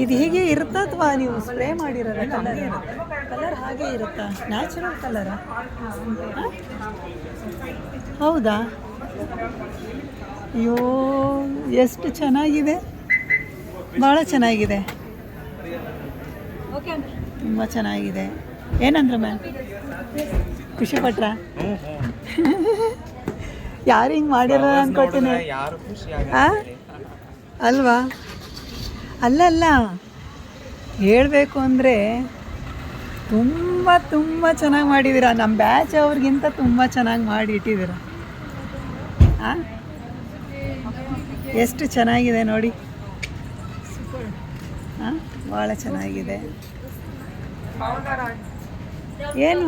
ಇದು ಹೀಗೆ ಇರುತ್ತಾ ಅಥವಾ ನೀವು ಸ್ಪ್ರೇ ಮಾಡಿರೋದ ಕಲರ್? ಕಲರ್ ಹಾಗೆ ಇರುತ್ತಾ? ನ್ಯಾಚುರಲ್ ಕಲರಾ? ಹೌದಾ? ಅಯ್ಯೋ ಎಷ್ಟು ಚೆನ್ನಾಗಿದೆ, ಭಾಳ ಚೆನ್ನಾಗಿದೆ, ತುಂಬ ಚೆನ್ನಾಗಿದೆ. ಏನಂದ್ರೆ ಮ್ಯಾಮ್ ಖುಷಿಪಟ್ರ? ಯಾರು ಹಿಂಗೆ ಮಾಡಿರೋ ಅಂದ್ಕೊತೀನಿ ಅಲ್ವಾ? ಅಲ್ಲಲ್ಲ, ಹೇಳಬೇಕು ಅಂದರೆ ತುಂಬ ತುಂಬ ಚೆನ್ನಾಗಿ ಮಾಡಿದ್ದೀರ. ನಮ್ಮ ಬ್ಯಾಚ್ ಅವ್ರಿಗಿಂತ ತುಂಬ ಚೆನ್ನಾಗಿ ಮಾಡಿ ಇಟ್ಟಿದ್ದೀರ. ಎಷ್ಟು ಚೆನ್ನಾಗಿದೆ ನೋಡಿ. ಭಾಳ ಚೆನ್ನಾಗಿದೆ. ಏನು